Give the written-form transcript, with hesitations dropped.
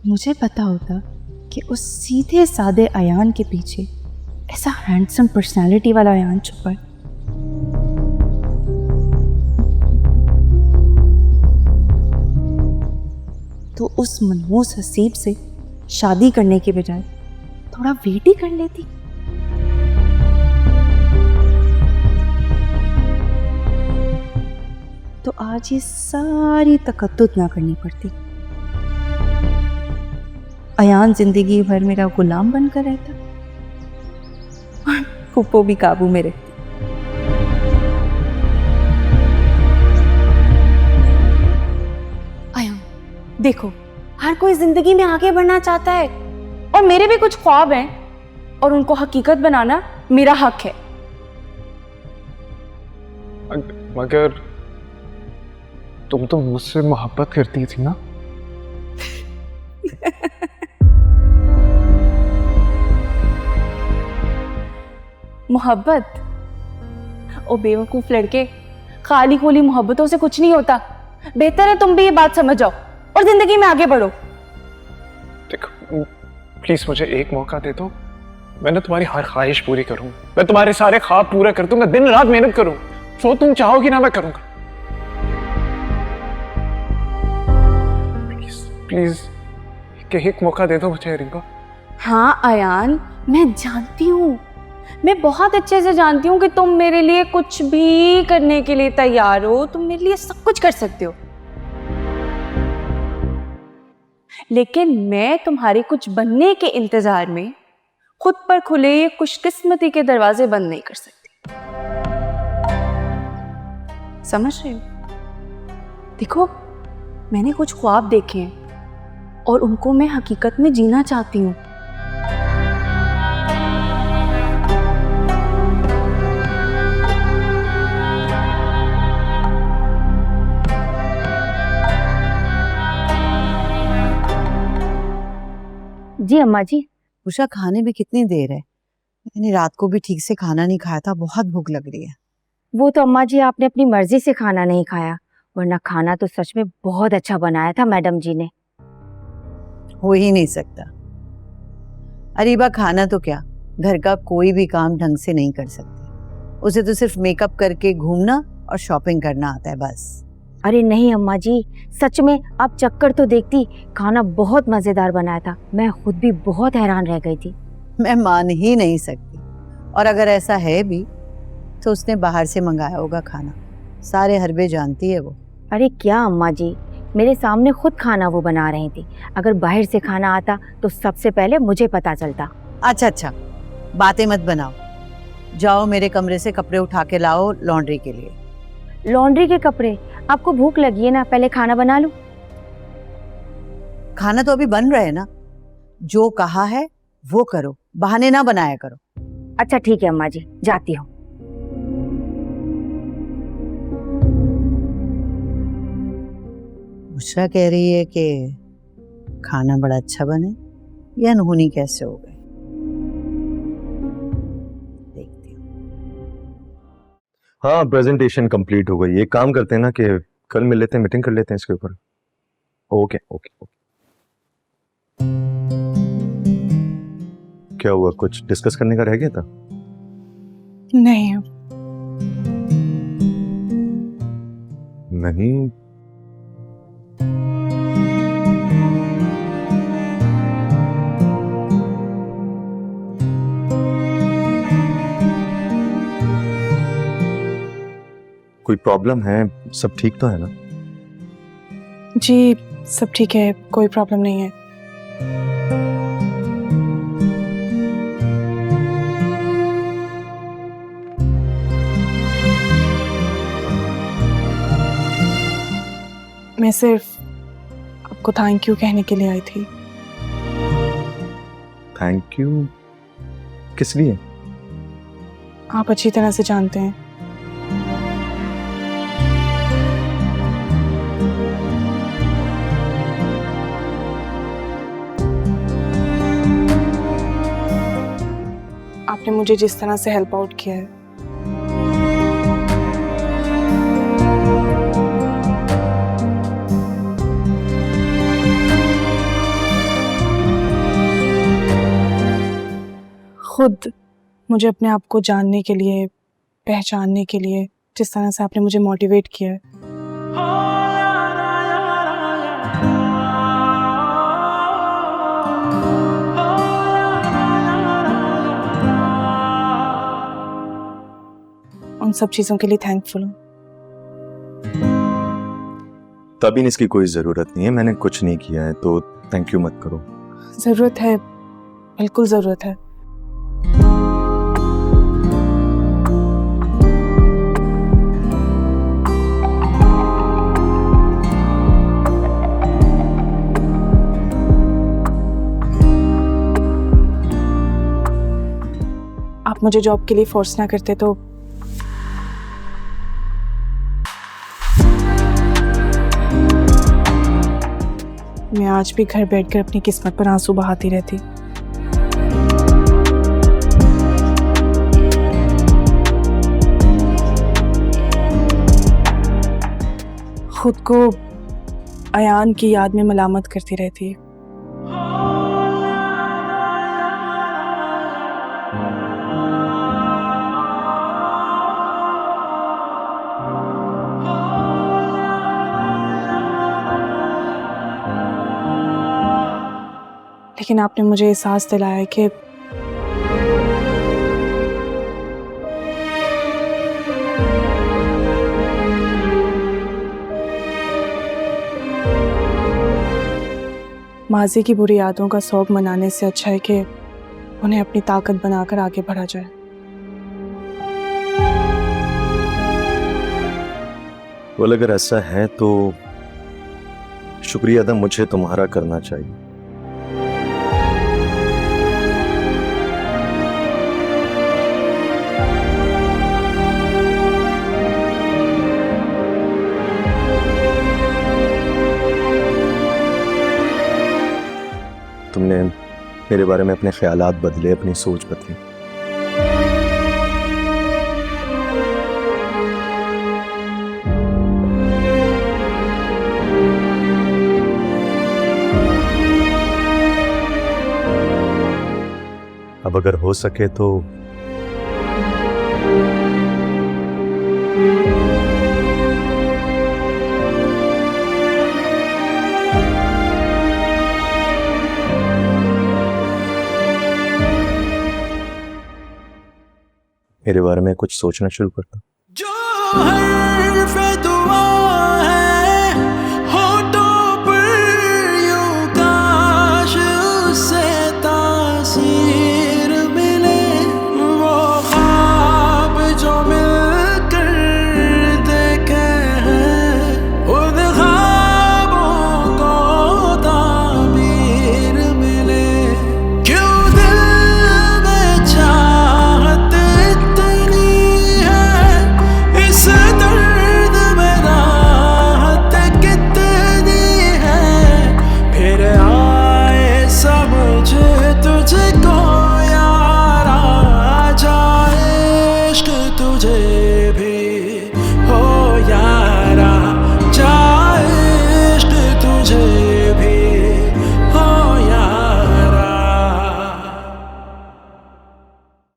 मुझे पता होता कि उस सीधे सादे अयान के पीछे ऐसा हैंडसम पर्सनालिटी वाला अयान छुपा है। तो उस मनहूस हसीब से शादी करने के बजाय थोड़ा वेट ही कर लेती। तो आज ये सारी तकद्दुत ना करनी पड़ती। अयान जिंदगी भर मेरा गुलाम बनकर रहता और फूफो भी काबू में रहती। अयान देखो, हर कोई जिंदगी में आगे बढ़ना चाहता है और मेरे भी कुछ ख्वाब हैं और उनको हकीकत बनाना मेरा हक है। मगर तुम तो मुझसे मोहब्बत करती थी ना? मोहब्बत? ओ बेवकूफ लड़के, खाली खोली मोहब्बतों से कुछ नहीं होता। बेहतर है तुम भी ये बात समझ जाओ और जिंदगी में आगे बढ़ो। देखो प्लीज मुझे एक मौका दे दो, मैं तुम्हारी हर ख्वाहिश पूरी करूंगा, मैं तुम्हारे सारे ख्वाब पूरा कर दूंगा, दिन रात मेहनत करूंगा, जो तुम चाहोगी ना मैं करूंगा। प्लीज प्लीज एक मौका दे दो मुझे रिंकू। हाँ अयान, मैं जानती हूँ, मैं बहुत अच्छे से जानती हूँ कि तुम मेरे लिए कुछ भी करने के लिए तैयार हो, तुम मेरे लिए सब कुछ कर सकते हो। लेकिन मैं तुम्हारे कुछ बनने के इंतजार में खुद पर खुले ये खुशकिस्मती के दरवाजे बंद नहीं कर सकती। समझ रहे हो? देखो, मैंने कुछ ख्वाब देखे हैं और उनको मैं हकीकत में जीना चाहती हूँ। जी अम्मा जी। उषा, खाने में कितनी देर है? मैंने रात को भी ठीक से खाना नहीं खाया था, बहुत भूख लग रही है। वो तो अम्मा जी आपने अपनी मर्जी से खाना नहीं खाया, वरना खाना तो सच में बहुत अच्छा बनाया था मैडम जी ने। हो ही नहीं सकता। अरीबा खाना तो क्या, घर का कोई भी काम ढंग से नहीं कर सकती। उसे तो सिर्फ मेकअप करके घूमना और शॉपिंग करना आता है बस। अरे नहीं अम्मा जी, सच में आप चक्कर तो देखती, खाना बहुत मजेदार बनाया था, मैं खुद भी बहुत हैरान रह गई थी। मैं मान ही नहीं सकती। और अगर ऐसा है भी तो उसने बाहर से मंगाया होगा खाना, सारे हरबे जानती है वो। अरे क्या अम्मा जी, मेरे सामने खुद खाना वो बना रही थी, अगर बाहर से खाना आता तो सबसे पहले मुझे पता चलता। अच्छा, बातें मत बनाओ, जाओ मेरे कमरे से कपड़े उठा के लाओ लॉन्ड्री के लिए। लॉन्ड्री के कपड़े? आपको भूख लगी है ना, पहले खाना बना लूं? खाना तो अभी बन रहा है ना, जो कहा है वो करो, बहाने ना बनाया करो। अच्छा ठीक है अम्मा जी, जाती हूँ। बुशरा कह रही है कि खाना बड़ा अच्छा बने, या अनहोनी कैसे हो गए, देखती हूँ। हाँ, प्रेजेंटेशन कंप्लीट हो गई। एक काम करते हैं ना कि कल मिल लेते हैं, मीटिंग कर लेते हैं इसके ऊपर। ओके। क्या हुआ, कुछ डिस्कस करने का रह गया था? नहीं। नहीं? कोई प्रॉब्लम है? सब ठीक तो है ना? जी सब ठीक है, कोई प्रॉब्लम नहीं है। मैं सिर्फ आपको थैंक यू कहने के लिए आई थी। थैंक यू किस लिए? आप अच्छी तरह से जानते हैं। आपने मुझे जिस तरह से हेल्प आउट किया है, खुद मुझे अपने आप को जानने के लिए, पहचानने के लिए जिस तरह से आपने मुझे मोटिवेट किया है, उन सब चीज़ों के लिए थैंकफुल हूँ। तभी इसकी कोई जरूरत नहीं है, मैंने कुछ नहीं किया है, तो थैंक यू मत करो। ज़रूरत है, बिल्कुल ज़रूरत है। आप मुझे जॉब के लिए फोर्स ना करते तो मैं आज भी घर बैठकर अपनी किस्मत पर आंसू बहाती रहती। खुद को अयान की याद में मलामत करती रहती। लेकिन आपने मुझे एहसास दिलाया कि माजी की बुरी यादों का शौक मनाने से अच्छा है कि उन्हें अपनी ताकत बनाकर आगे बढ़ा जाए। बोल अगर ऐसा है तो शुक्रिया अदा मुझे तुम्हारा करना चाहिए। तुमने मेरे बारे में अपने ख्यालात बदले, अपनी सोच बदली। अब अगर हो सके तो मेरे बारे में कुछ सोचना शुरू करता। जो हर